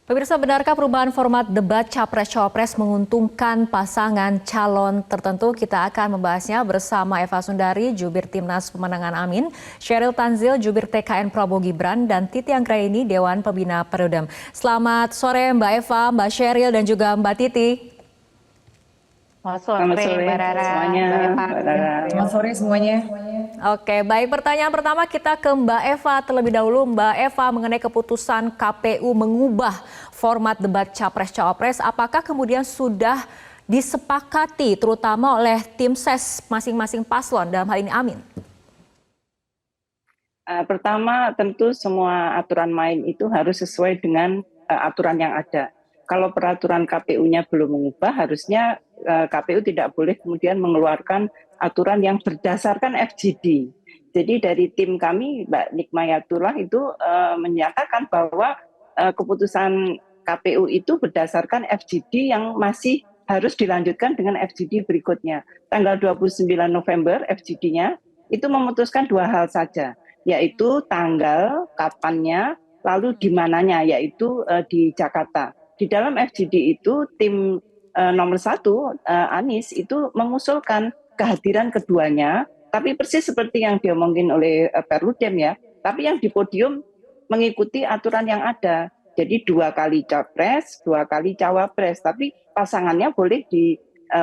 Pemirsa, benarkah perubahan format debat Capres-Cawapres menguntungkan pasangan calon tertentu? Kita akan membahasnya bersama Eva Sundari, Jubir Timnas Pemenangan Amin, Sheryl Tanzil, Jubir TKN Prabowo Gibran, dan Titi Anggraini, Dewan Pembina Perludem. Selamat sore Mbak Eva, Mbak Sheryl, dan juga Mbak Titi. Selamat sore, Mbak Rara, semuanya. Mbak Eva. Selamat sore semuanya. Oke, baik, pertanyaan pertama kita ke Mbak Eva terlebih dahulu. Mbak Eva, mengenai keputusan KPU mengubah format debat Capres-Cawapres, apakah kemudian sudah disepakati terutama oleh tim ses masing-masing paslon, dalam hal ini Amin? Pertama, tentu semua aturan main itu harus sesuai dengan aturan yang ada. Kalau peraturan KPU-nya belum mengubah, harusnya KPU tidak boleh kemudian mengeluarkan aturan yang berdasarkan FGD. Jadi dari tim kami, Mbak Nikmayatullah itu menyatakan bahwa keputusan KPU itu berdasarkan FGD yang masih harus dilanjutkan dengan FGD berikutnya. Tanggal 29 November FGD-nya itu memutuskan dua hal saja, yaitu tanggal, kapannya, lalu di mananya, yaitu di Jakarta. Di dalam FGD itu tim nomor 1 Anies itu mengusulkan kehadiran keduanya, tapi persis seperti yang diomongin oleh Perludem ya, tapi yang di podium mengikuti aturan yang ada. Jadi 2 kali capres, 2 kali cawapres, tapi pasangannya boleh di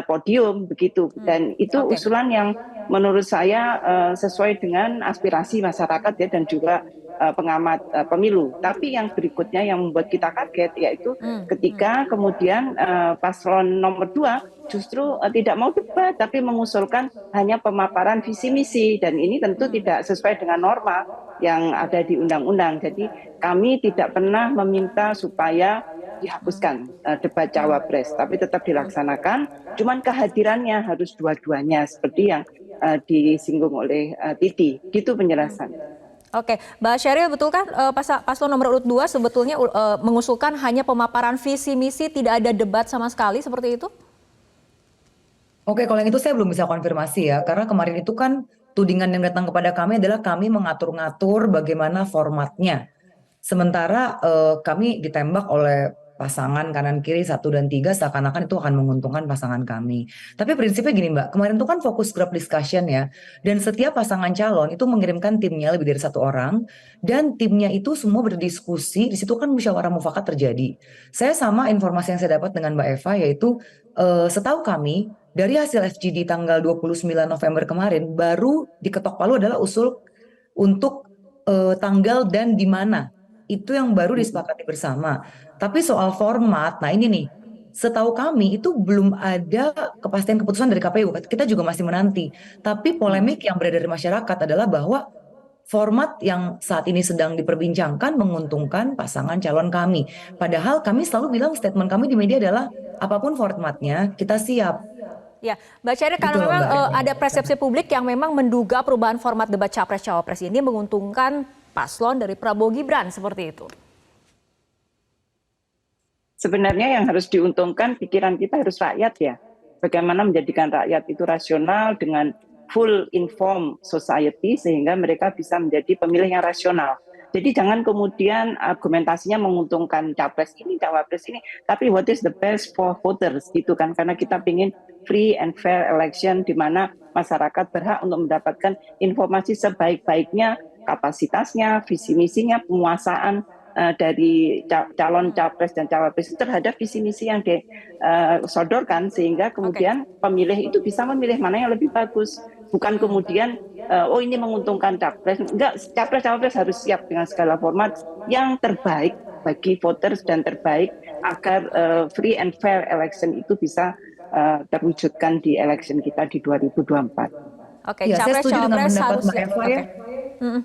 podium begitu. Dan itu usulan yang menurut saya sesuai dengan aspirasi masyarakat ya, dan juga pengamat pemilu. Tapi yang berikutnya yang membuat kita kaget yaitu ketika kemudian paslon nomor 2 justru tidak mau debat tapi mengusulkan hanya pemaparan visi misi, dan ini tentu tidak sesuai dengan norma yang ada di undang-undang. Jadi kami tidak pernah meminta supaya dihapuskan debat cawapres, tapi tetap dilaksanakan. Cuman kehadirannya harus dua-duanya seperti yang disinggung oleh Titi. Gitu penjelasan. Oke, Mbak Sheryl, betul kan paslon nomor urut 2 sebetulnya mengusulkan hanya pemaparan visi misi, tidak ada debat sama sekali seperti itu? Oke, kalau yang itu saya belum bisa konfirmasi ya, karena kemarin itu kan tudingan yang datang kepada kami adalah kami mengatur-ngatur bagaimana formatnya. Sementara kami ditembak oleh pasangan kanan kiri 1 dan 3 seakan-akan itu akan menguntungkan pasangan kami. Tapi prinsipnya gini Mbak, kemarin itu kan fokus group discussion ya, dan setiap pasangan calon itu mengirimkan timnya lebih dari 1 orang, dan timnya itu semua berdiskusi, di situ kan musyawarah mufakat terjadi. Saya sama informasi yang saya dapat dengan Mbak Eva, yaitu setahu kami dari hasil FGD tanggal 29 November kemarin, baru diketok palu adalah usul untuk tanggal dan di mana. Itu yang baru disepakati bersama. Tapi soal format, nah ini nih, setahu kami itu belum ada kepastian keputusan dari KPU. Kita juga masih menanti. Tapi polemik yang beredar di masyarakat adalah bahwa format yang saat ini sedang diperbincangkan menguntungkan pasangan calon kami. Padahal kami selalu bilang, statement kami di media adalah apapun formatnya kita siap. Ya, Mbak Sheryl, karena Gitu loh, memang Mbak. ada persepsi publik yang memang menduga perubahan format debat Capres-Cawapres ini menguntungkan paslon dari Prabowo Gibran, seperti itu. Sebenarnya yang harus diuntungkan pikiran kita harus rakyat ya. Bagaimana menjadikan rakyat itu rasional dengan full informed society sehingga mereka bisa menjadi pemilih yang rasional. Jadi jangan kemudian argumentasinya menguntungkan capres ini, cawapres ini, tapi what is the best for voters gitu kan, karena kita ingin free and fair election di mana masyarakat berhak untuk mendapatkan informasi sebaik-baiknya, kapasitasnya, visi misinya, penguasaan dari calon capres dan cawapres terhadap visi misi yang disodorkan, sehingga kemudian pemilih itu bisa memilih mana yang lebih bagus, bukan kemudian oh ini menguntungkan capres. Enggak, capres cawapres harus siap dengan segala format yang terbaik bagi voters dan terbaik agar free and fair election itu bisa terwujudkan di election kita di 2024. Oke, Ya, saya setuju dengan capres-cawapres pendapat harus Mbak Eva ya. Mm-mm.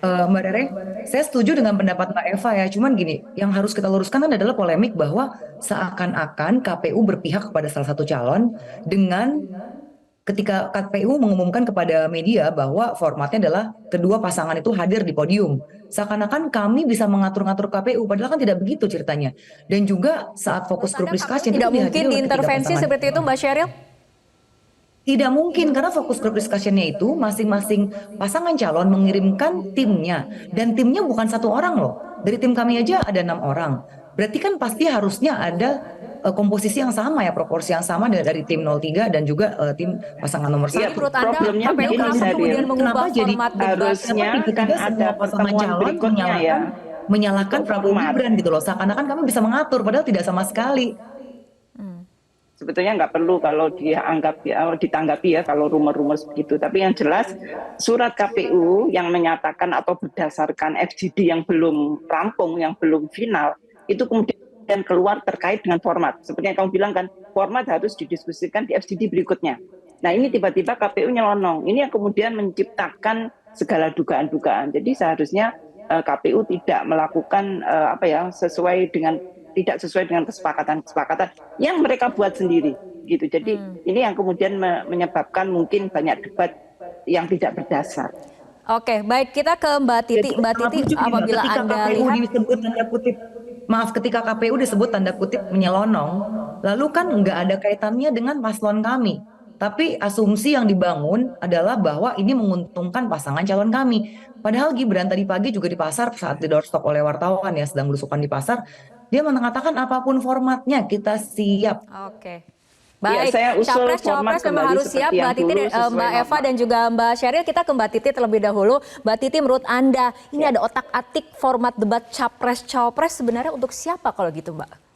Mbak Rere, saya setuju dengan pendapat Mbak Eva ya. Cuman gini, yang harus kita luruskan kan adalah polemik bahwa seakan-akan KPU berpihak kepada salah satu calon dengan ketika KPU mengumumkan kepada media bahwa formatnya adalah kedua pasangan itu hadir di podium. Seakan-akan kami bisa mengatur-ngatur KPU, padahal kan tidak begitu ceritanya. Dan juga saat fokus group discussion itu Tidak mungkin dihadiri oleh ketiga diintervensi pasangan. seperti itu, Mbak Sheryl? Tidak mungkin, karena fokus group discussion-nya itu masing-masing pasangan calon mengirimkan timnya. Dan timnya bukan 1 orang loh. Dari tim kami aja ada 6 orang. berarti kan pasti harusnya ada komposisi yang sama ya, proporsi yang sama dari tim 03 dan juga tim pasangan nomor Iya, Jadi satu. menurut Anda problemnya KPU begini, kenapa Seril. kemudian mengubah Kenapa jadi format debat? Harusnya kan tiba-tiba ada semua pasangan pertemuan calon berikutnya ya menyalahkan untuk Prabowo format. Gibran gitu loh, seakan-akan kami bisa mengatur padahal tidak sama sekali. Sebetulnya nggak perlu kalau dianggap ya, ditanggapi ya kalau rumor-rumor begitu. Tapi yang jelas surat KPU yang menyatakan atau berdasarkan FGD yang belum rampung, yang belum final, itu kemudian keluar terkait dengan format. Seperti yang kamu bilang kan, format harus didiskusikan di FGD berikutnya. Nah ini tiba-tiba KPU nyelonong. Ini yang kemudian menciptakan segala dugaan-dugaan. Jadi seharusnya KPU tidak melakukan tidak sesuai dengan kesepakatan yang mereka buat sendiri gitu. Jadi ini yang kemudian menyebabkan mungkin banyak debat yang tidak berdasar. Oke, baik, kita ke Mbak Titi. Mbak Titi, apabila Anda lihat disebut tanda kutip, ketika KPU disebut tanda kutip menyelonong, lalu kan nggak ada kaitannya dengan paslon kami. Tapi asumsi yang dibangun adalah bahwa ini menguntungkan pasangan calon kami. Padahal Gibran tadi pagi juga di pasar saat di doorstop oleh wartawan ya, sedang belusukan di pasar, dia mengatakan apapun formatnya kita siap. Oke. Ya, Baik, saya usul Capres, format Cawapres memang kembali harus siap, seperti yang Mbak Titi, dulu sesuai Mbak Eva norma. dan juga Mbak Sheryl. Kita ke Mbak Titi terlebih dahulu. Mbak Titi, menurut Anda ini ada otak-atik format debat Capres, Cawapres sebenarnya untuk siapa kalau gitu, Mbak?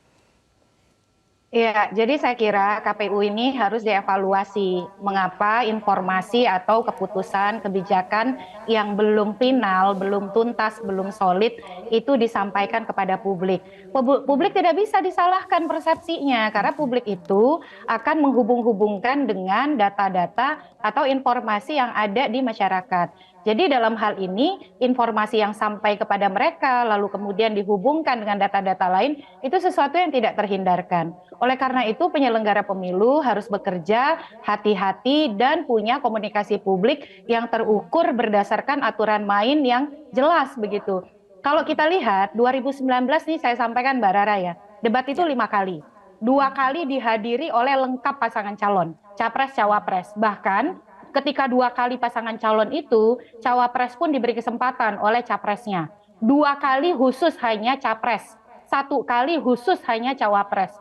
Iya, jadi saya kira KPU ini harus dievaluasi mengapa informasi atau keputusan kebijakan yang belum final, belum tuntas, belum solid itu disampaikan kepada publik. Publik tidak bisa disalahkan persepsinya karena publik itu akan menghubung-hubungkan dengan data-data atau informasi yang ada di masyarakat. Jadi dalam hal ini informasi yang sampai kepada mereka lalu kemudian dihubungkan dengan data-data lain itu sesuatu yang tidak terhindarkan. Oleh karena itu penyelenggara pemilu harus bekerja hati-hati dan punya komunikasi publik yang terukur berdasarkan aturan main yang jelas begitu. Kalau kita lihat 2019 nih saya sampaikan Mbak Rara ya, debat itu 5 kali. 2 kali dihadiri oleh lengkap pasangan calon, Capres, Cawapres. Bahkan ketika 2 kali pasangan calon itu, Cawapres pun diberi kesempatan oleh Capresnya. 2 kali khusus hanya Capres, 1 kali khusus hanya Cawapres.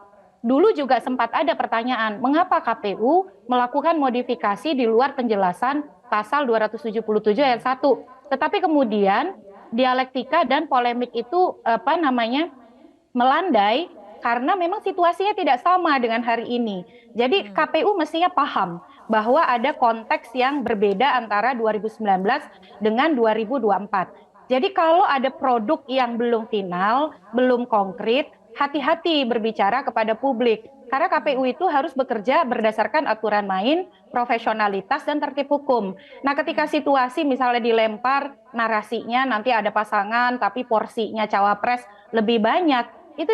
Dulu juga sempat ada pertanyaan, mengapa KPU melakukan modifikasi di luar penjelasan pasal 277 ayat 1. Tetapi kemudian dialektika dan polemik itu melandai karena memang situasinya tidak sama dengan hari ini. Jadi KPU mestinya paham bahwa ada konteks yang berbeda antara 2019 dengan 2024. Jadi kalau ada produk yang belum final, belum konkret, hati-hati berbicara kepada publik. Karena KPU itu harus bekerja berdasarkan aturan main, profesionalitas, dan tertib hukum. Nah ketika situasi misalnya dilempar narasinya nanti ada pasangan tapi porsinya Cawapres lebih banyak, itu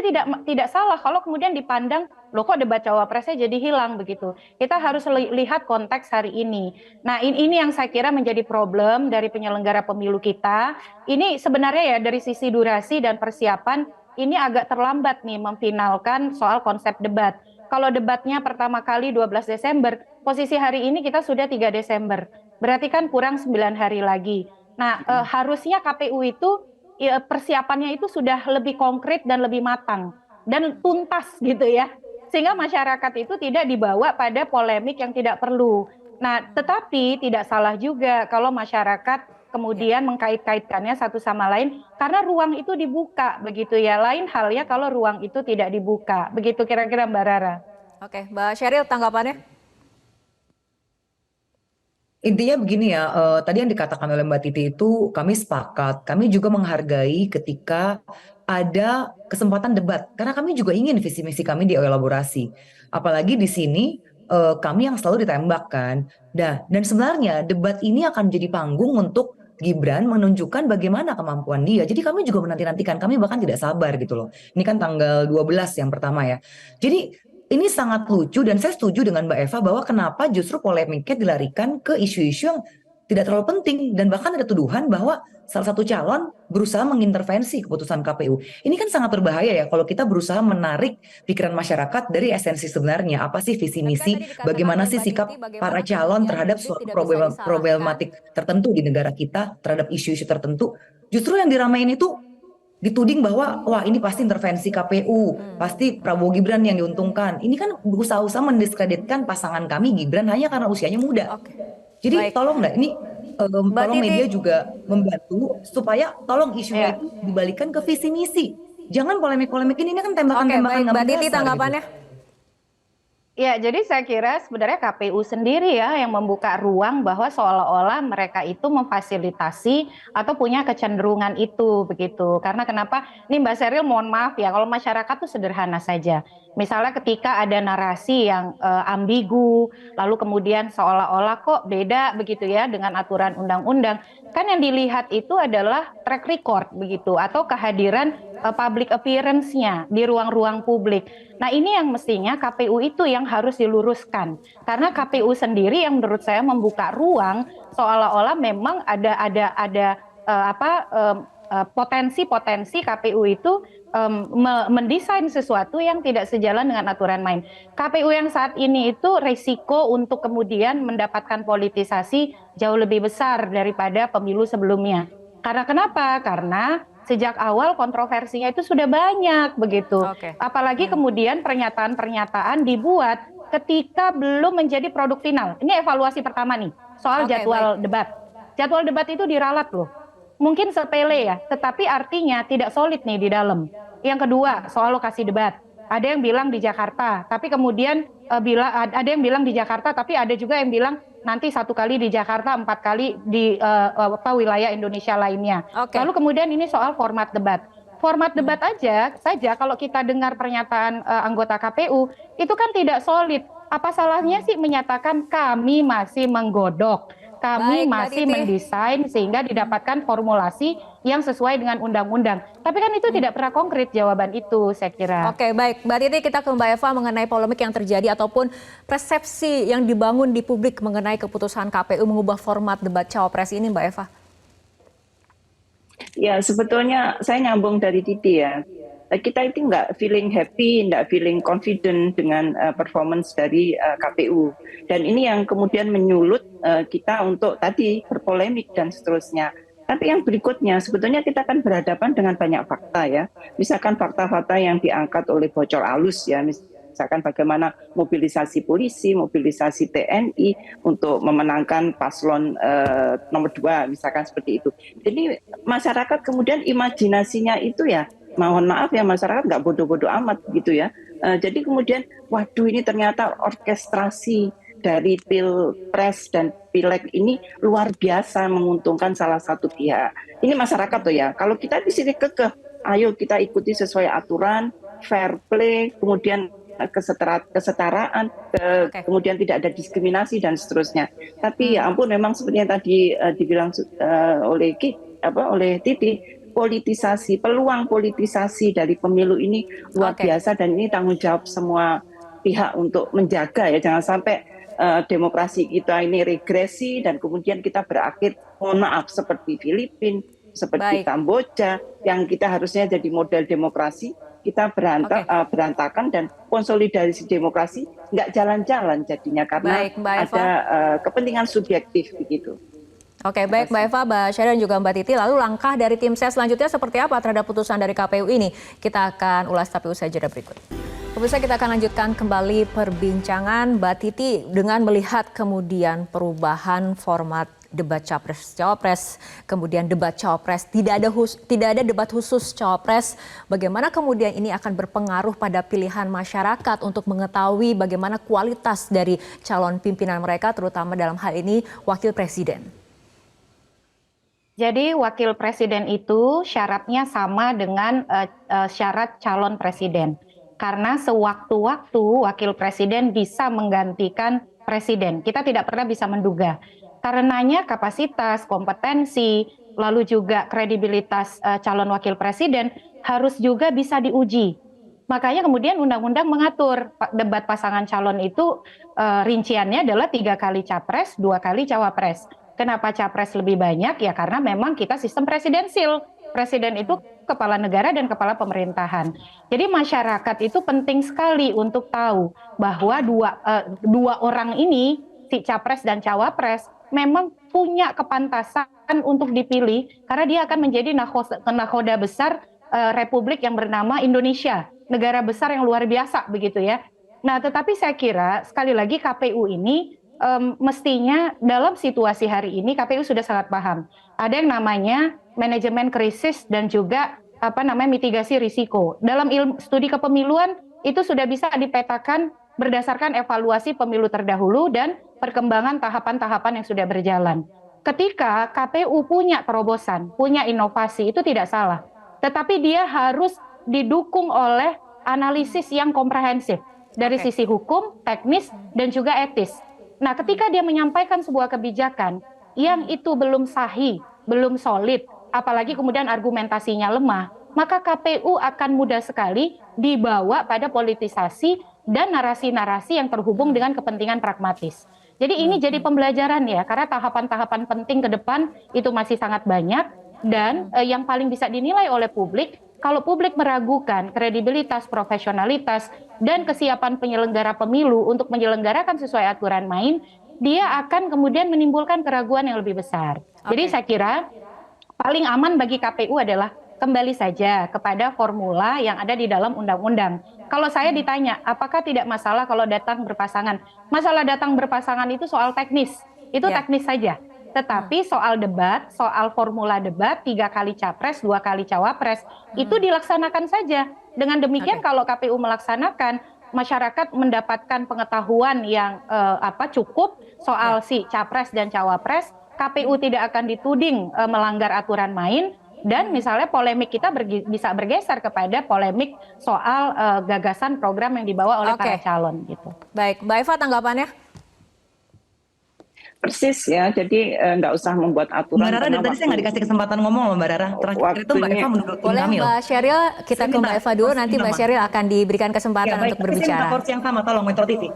tidak salah kalau kemudian dipandang, loh kok debat Cawapresnya jadi hilang begitu. Kita harus lihat konteks hari ini. Nah ini yang saya kira menjadi problem dari penyelenggara pemilu kita. Ini sebenarnya ya dari sisi durasi dan persiapan, ini agak terlambat nih memfinalkan soal konsep debat. Kalau debatnya pertama kali 12 Desember, posisi hari ini kita sudah 3 Desember. Berarti kan kurang 9 hari lagi. Nah harusnya KPU itu persiapannya itu sudah lebih konkret dan lebih matang dan tuntas gitu ya, sehingga masyarakat itu tidak dibawa pada polemik yang tidak perlu. Nah tetapi tidak salah juga kalau masyarakat kemudian mengkait-kaitkannya satu sama lain karena ruang itu dibuka begitu ya. Lain halnya kalau ruang itu tidak dibuka. Begitu kira-kira Mbak Rara. Oke, Mbak Sheryl tanggapannya? Intinya begini ya, tadi yang dikatakan oleh Mbak Titi itu kami sepakat, kami juga menghargai ketika ada kesempatan debat, karena kami juga ingin visi misi kami dielaborasi. Apalagi di sini kami yang selalu ditembak kan. Dan sebenarnya debat ini akan jadi panggung untuk Gibran menunjukkan bagaimana kemampuan dia. Jadi kami juga menanti-nantikan, kami bahkan tidak sabar gitu loh. Ini kan tanggal 12 yang pertama ya. Jadi ini sangat lucu dan saya setuju dengan Mbak Eva bahwa kenapa justru polemiknya dilarikan ke isu-isu yang tidak terlalu penting dan bahkan ada tuduhan bahwa salah satu calon berusaha mengintervensi keputusan KPU. Ini kan sangat berbahaya ya kalau kita berusaha menarik pikiran masyarakat dari esensi sebenarnya apa sih visi misi, bagaimana sih sikap para calon terhadap suatu problematik tertentu di negara kita, terhadap isu-isu tertentu. Justru yang diramein itu dituding bahwa wah ini pasti intervensi KPU, pasti Prabowo Gibran yang diuntungkan. Ini kan usaha-usaha mendiskreditkan pasangan kami Gibran hanya karena usianya muda. Oke, Jadi baik. tolong nggak ini Mbak tolong Titi, media juga membantu supaya tolong isunya Ya. itu dibalikan ke visi misi. Jangan polemik-polemik ini kan oke tembakan-tembakan baik. nggak Mbak Titi berdasar gitu. tanggapannya? Ya, jadi saya kira sebenarnya KPU sendiri ya yang membuka ruang bahwa seolah-olah mereka itu memfasilitasi atau punya kecenderungan itu begitu. Karena kenapa? Nih Mbak Seril mohon maaf ya, kalau masyarakat tuh sederhana saja. Misalnya ketika ada narasi yang ambigu, lalu kemudian seolah-olah kok beda begitu ya dengan aturan undang-undang. Kan yang dilihat itu adalah track record begitu atau kehadiran public appearance-nya di ruang-ruang publik. Nah, ini yang mestinya KPU itu yang harus diluruskan. Karena KPU sendiri yang menurut saya membuka ruang seolah-olah memang ada potensi-potensi KPU itu mendesain sesuatu yang tidak sejalan dengan aturan main. KPU yang saat ini itu resiko untuk kemudian mendapatkan politisasi jauh lebih besar daripada pemilu sebelumnya. Karena kenapa? Karena sejak awal kontroversinya itu sudah banyak begitu. Oke. Apalagi kemudian pernyataan-pernyataan dibuat ketika belum menjadi produk final. Ini evaluasi pertama nih soal Oke, jadwal debat. Jadwal debat itu diralat loh. Mungkin sepele ya, tetapi artinya tidak solid nih di dalam. Yang kedua, soal lokasi debat. Ada yang bilang di Jakarta, tapi kemudian ada yang bilang di Jakarta, tapi ada juga yang bilang nanti 1 kali di Jakarta, 4 kali di wilayah Indonesia lainnya. Oke. Lalu kemudian ini soal format debat. Format debat aja saja kalau kita dengar pernyataan anggota KPU itu kan tidak solid. Apa salahnya sih menyatakan kami masih menggodok, kami Baik, Mbak masih Titi. mendesain sehingga didapatkan formulasi yang sesuai dengan undang-undang. Tapi kan itu tidak pernah konkret jawaban itu, saya kira. Oke, baik. Mbak Titi, kita ke Mbak Eva mengenai polemik yang terjadi ataupun persepsi yang dibangun di publik mengenai keputusan KPU mengubah format debat cawapres ini, Mbak Eva. Ya, sebetulnya saya nyambung dari Titi ya. Kita itu nggak feeling happy, nggak feeling confident dengan performance dari KPU. Dan ini yang kemudian menyulut kita untuk tadi berpolemik dan seterusnya. Tapi yang berikutnya, sebetulnya kita akan berhadapan dengan banyak fakta ya. Misalkan fakta-fakta yang diangkat oleh bocor alus ya, misalkan bagaimana mobilisasi polisi, mobilisasi TNI untuk memenangkan paslon nomor 2, misalkan seperti itu. Jadi masyarakat kemudian imajinasinya itu ya, mohon maaf ya masyarakat nggak bodoh-bodoh amat gitu ya. Jadi kemudian, waduh ini ternyata orkestrasi dari pilpres dan pileg ini luar biasa menguntungkan salah satu pihak. Ini masyarakat tuh ya. Kalau kita di sini kekeh, ayo kita ikuti sesuai aturan, fair play, kemudian kesetaraan, kemudian tidak ada diskriminasi dan seterusnya. Tapi ya ampun, memang seperti yang tadi dibilang oleh Titi, politisasi, peluang politisasi dari pemilu ini luar biasa dan ini tanggung jawab semua pihak untuk menjaga ya, jangan sampai demokrasi kita ini regresi dan kemudian kita berakhir mohon maaf seperti Filipina, seperti Kamboja yang kita harusnya jadi model demokrasi, kita berantakan dan konsolidasi demokrasi nggak jalan-jalan jadinya karena ada kepentingan subjektif begitu. Oke, baik Mbak Eva, Mbak Syahri dan juga Mbak Titi. Lalu langkah dari tim ses selanjutnya seperti apa terhadap putusan dari KPU ini? Kita akan ulas tapi usai jeda berikut. Pemirsa, kita akan lanjutkan kembali perbincangan Mbak Titi dengan melihat kemudian perubahan format debat capres-cawapres, kemudian debat cawapres, tidak ada debat khusus cawapres. Bagaimana kemudian ini akan berpengaruh pada pilihan masyarakat untuk mengetahui bagaimana kualitas dari calon pimpinan mereka, terutama dalam hal ini wakil presiden. Jadi wakil presiden itu syaratnya sama dengan syarat calon presiden. Karena sewaktu-waktu wakil presiden bisa menggantikan presiden. Kita tidak pernah bisa menduga. Karenanya kapasitas, kompetensi, lalu juga kredibilitas calon wakil presiden harus juga bisa diuji. Makanya kemudian undang-undang mengatur debat pasangan calon itu rinciannya adalah 3 kali capres, 2 kali cawapres. Kenapa capres lebih banyak? Ya karena memang kita sistem presidensil. Presiden itu kepala negara dan kepala pemerintahan. Jadi masyarakat itu penting sekali untuk tahu bahwa dua orang ini, si capres dan cawapres, memang punya kepantasan untuk dipilih karena dia akan menjadi nakhoda besar republik yang bernama Indonesia, negara besar yang luar biasa begitu ya. Nah, tetapi saya kira sekali lagi KPU ini mestinya dalam situasi hari ini KPU sudah sangat paham. Ada yang namanya manajemen krisis dan juga mitigasi risiko. Dalam studi kepemiluan itu sudah bisa dipetakan berdasarkan evaluasi pemilu terdahulu dan perkembangan tahapan-tahapan yang sudah berjalan. Ketika KPU punya terobosan, punya inovasi, itu tidak salah. Tetapi dia harus didukung oleh analisis yang komprehensif dari sisi hukum, teknis, dan juga etis. Nah, ketika dia menyampaikan sebuah kebijakan yang itu belum sahih, belum solid, apalagi kemudian argumentasinya lemah, maka KPU akan mudah sekali dibawa pada politisasi dan narasi-narasi yang terhubung dengan kepentingan pragmatis. Jadi ini jadi pembelajaran ya, karena tahapan-tahapan penting ke depan itu masih sangat banyak, dan yang paling bisa dinilai oleh publik, kalau publik meragukan kredibilitas, profesionalitas, dan kesiapan penyelenggara pemilu untuk menyelenggarakan sesuai aturan main, dia akan kemudian menimbulkan keraguan yang lebih besar. Jadi saya kira paling aman bagi KPU adalah kembali saja kepada formula yang ada di dalam undang-undang. Kalau saya ditanya, apakah tidak masalah kalau datang berpasangan? Masalah datang berpasangan itu soal teknis, itu teknis saja. Tetapi soal debat, soal formula debat, 3 kali capres, 2 kali cawapres, itu dilaksanakan saja. Dengan demikian kalau KPU melaksanakan, masyarakat mendapatkan pengetahuan yang cukup soal si capres dan cawapres, KPU tidak akan dituding melanggar aturan main, dan misalnya polemik kita bisa bergeser kepada polemik soal gagasan program yang dibawa oleh para calon gitu. Baik, Mbak Eva tanggapannya? Persis ya, jadi nggak usah membuat aturan. Mbak Rara, dari tadi saya nggak dikasih kesempatan ngomong loh Mbak Rara. Terakhir itu Mbak Eva mendudukin boleh kami loh. Mbak Sheryl, kita ke Mbak Eva dulu, nanti Mbak Sheryl akan diberikan kesempatan untuk berbicara. Saya minta porsi yang sama, tolong Metro TV.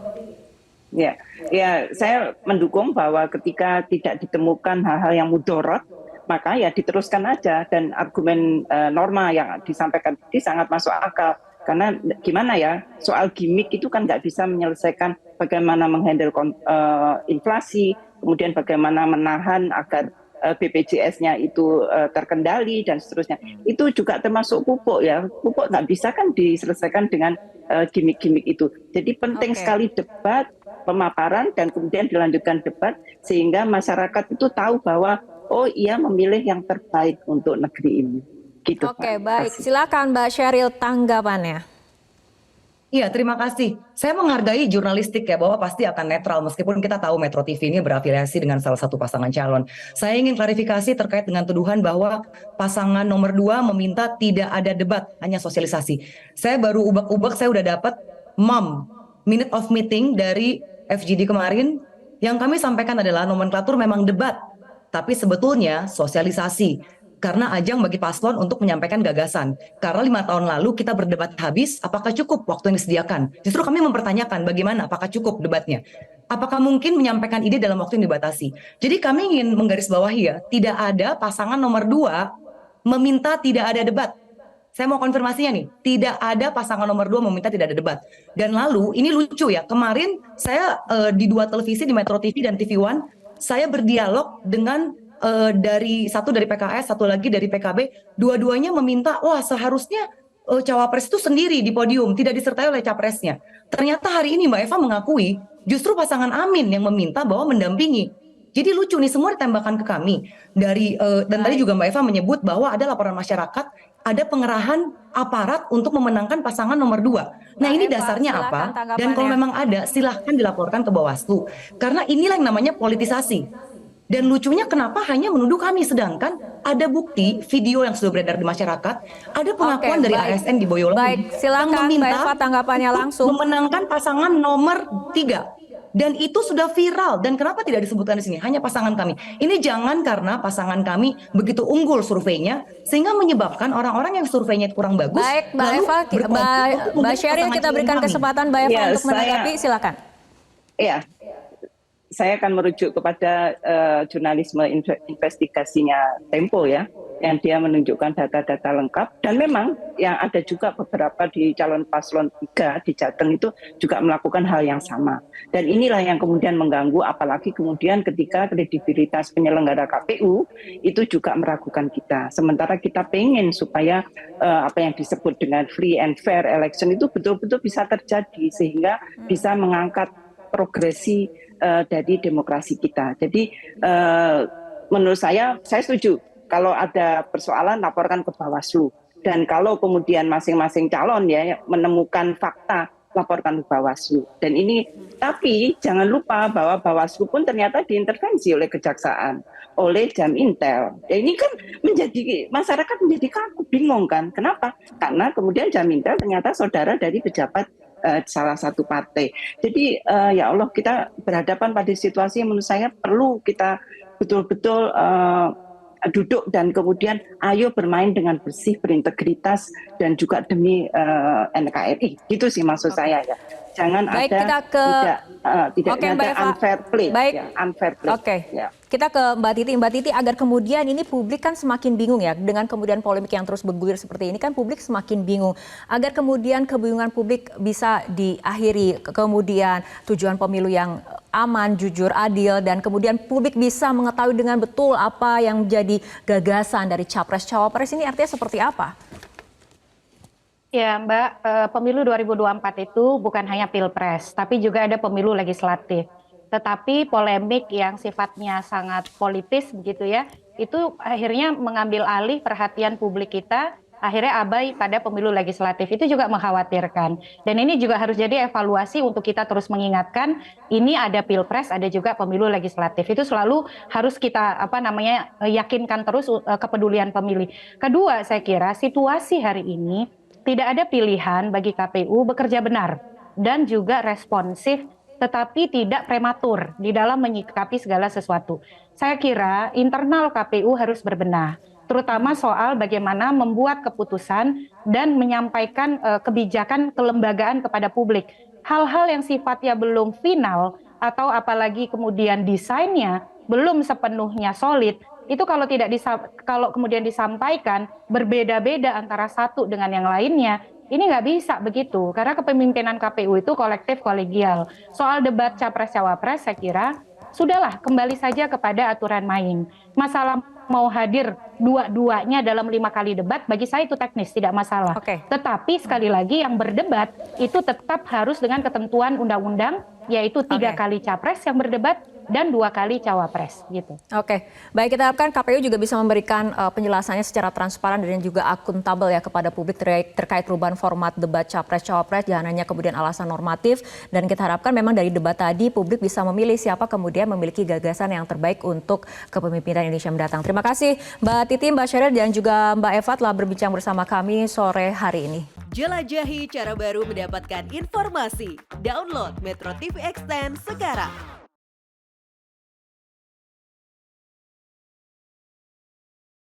Ya, saya mendukung bahwa ketika tidak ditemukan hal-hal yang mudorot, maka ya diteruskan aja, dan argumen norma yang disampaikan tadi sangat masuk akal. Karena gimana ya, soal gimmick itu kan nggak bisa menyelesaikan bagaimana menghandle inflasi, kemudian bagaimana menahan agar BPJS-nya itu terkendali dan seterusnya. Itu juga termasuk pupuk ya. Pupuk nggak bisa kan diselesaikan dengan gimmick-gimmick itu. Jadi penting sekali debat, pemaparan, dan kemudian dilanjutkan debat sehingga masyarakat itu tahu bahwa oh iya memilih yang terbaik untuk negeri ini. Gitu, Oke, baik. Silakan Mbak Sheryl tanggapannya. Iya, terima kasih. Saya menghargai jurnalistik ya, bahwa pasti akan netral meskipun kita tahu Metro TV ini berafiliasi dengan salah satu pasangan calon. Saya ingin klarifikasi terkait dengan tuduhan bahwa pasangan nomor 2 meminta tidak ada debat, hanya sosialisasi. Saya baru ubak-ubak, saya udah dapat minute of meeting dari FGD kemarin. Yang kami sampaikan adalah nomenklatur memang debat, tapi sebetulnya sosialisasi. Karena ajang bagi paslon untuk menyampaikan gagasan. Karena 5 tahun lalu kita berdebat habis, apakah cukup waktu yang disediakan? Justru kami mempertanyakan bagaimana, apakah cukup debatnya? Apakah mungkin menyampaikan ide dalam waktu yang dibatasi? Jadi kami ingin menggarisbawahi ya, tidak ada pasangan nomor 2 meminta tidak ada debat. Saya mau konfirmasinya nih, tidak ada pasangan nomor 2 meminta tidak ada debat. Dan lalu, ini lucu ya, kemarin saya di 2 televisi, di Metro TV dan TV One, saya berdialog dengan satu dari PKS, satu lagi dari PKB, dua-duanya meminta, wah seharusnya cawapres itu sendiri di podium, tidak disertai oleh capresnya. Ternyata hari ini Mbak Eva mengakui, justru pasangan Amin yang meminta bahwa mendampingi. Jadi lucu nih, semua ditembakkan ke kami. Dan tadi juga Mbak Eva menyebut bahwa ada laporan masyarakat, ada pengerahan aparat untuk memenangkan pasangan nomor 2. Nah ini dasarnya apa? Dan kalau memang ada, silahkan dilaporkan ke Bawaslu. Karena inilah yang namanya politisasi. Dan lucunya kenapa hanya menuduh kami, sedangkan ada bukti video yang sudah beredar di masyarakat, ada pengakuan dari ASN di Boyolali yang meminta Mbak Eva tanggapannya langsung memenangkan pasangan nomor 3. Dan itu sudah viral. Dan kenapa tidak disebutkan di sini? Hanya pasangan kami. Ini jangan karena pasangan kami begitu unggul surveinya, sehingga menyebabkan orang-orang yang surveinya kurang bagus. Baik, Mbak Eva, Mbak Sheryl, kita berikan kesempatan Mbak Eva untuk menanggapi. Silakan. Iya. Saya akan merujuk kepada jurnalisme investigasinya Tempo ya, yang dia menunjukkan data-data lengkap, dan memang yang ada juga beberapa di calon paslon 3 di Jateng itu juga melakukan hal yang sama. Dan inilah yang kemudian mengganggu, apalagi kemudian ketika kredibilitas penyelenggara KPU itu juga meragukan kita. Sementara kita pengen supaya apa yang disebut dengan free and fair election itu betul-betul bisa terjadi sehingga bisa mengangkat progresi dari demokrasi kita. Jadi menurut saya setuju. Kalau ada persoalan laporkan ke Bawaslu, dan kalau kemudian masing-masing calon ya menemukan fakta laporkan ke Bawaslu. Dan ini, tapi jangan lupa bahwa Bawaslu pun ternyata diintervensi oleh Kejaksaan, oleh Jam Intel. Ya ini kan menjadi masyarakat menjadi kaku, bingung kan? Kenapa? Karena kemudian Jam Intel ternyata saudara dari pejabat salah satu partai. Jadi ya Allah, kita berhadapan pada situasi yang menurut saya perlu kita betul-betul duduk dan kemudian ayo bermain dengan bersih, berintegritas dan juga demi NKRI. Gitu sih maksud saya ya. Jangan Baik, ada tidak ada unfair play. Baik. Ya, unfair play. Oke. Ya. Kita ke Mbak Titi. Mbak Titi, agar kemudian ini publik kan semakin bingung ya, dengan kemudian polemik yang terus bergulir seperti ini kan publik semakin bingung. Agar kemudian kebingungan publik bisa diakhiri, kemudian tujuan pemilu yang aman, jujur, adil, dan kemudian publik bisa mengetahui dengan betul apa yang menjadi gagasan dari Capres-Cawapres, ini artinya seperti apa? Ya Mbak, pemilu 2024 itu bukan hanya pilpres, tapi juga ada pemilu legislatif. Tetapi polemik yang sifatnya sangat politis begitu ya, itu akhirnya mengambil alih perhatian publik kita, akhirnya abai pada pemilu legislatif. Itu juga mengkhawatirkan. Dan ini juga harus jadi evaluasi untuk kita terus mengingatkan, ini ada pilpres, ada juga pemilu legislatif. Itu selalu harus kita yakinkan terus kepedulian pemilih. Kedua, saya kira situasi hari ini tidak ada pilihan bagi KPU bekerja benar dan juga responsif, tetapi tidak prematur di dalam menyikapi segala sesuatu. Saya kira internal KPU harus berbenah, terutama soal bagaimana membuat keputusan dan menyampaikan kebijakan kelembagaan kepada publik. Hal-hal yang sifatnya belum final atau apalagi kemudian desainnya belum sepenuhnya solid, itu kalau kemudian disampaikan berbeda-beda antara satu dengan yang lainnya, ini nggak bisa begitu, karena kepemimpinan KPU itu kolektif kolegial. Soal debat Capres-Cawapres, saya kira sudahlah, kembali saja kepada aturan main. Masalah mau hadir dua-duanya dalam 5 kali debat, bagi saya itu teknis, tidak masalah. Tetapi sekali lagi yang berdebat itu tetap harus dengan ketentuan undang-undang, yaitu 3 kali Capres yang berdebat dan 2 kali Cawapres gitu. Oke, baik, kita harapkan KPU juga bisa memberikan penjelasannya secara transparan dan juga akuntabel ya kepada publik terkait perubahan format debat Capres-Cawapres, jangan hanya kemudian alasan normatif, dan kita harapkan memang dari debat tadi publik bisa memilih siapa kemudian memiliki gagasan yang terbaik untuk kepemimpinan Indonesia mendatang. Terima kasih Mbak Titi, Mbak Sheryl, dan juga Mbak Eva telah berbincang bersama kami sore hari ini. Jelajahi cara baru mendapatkan informasi. Download Metro TV Extend sekarang.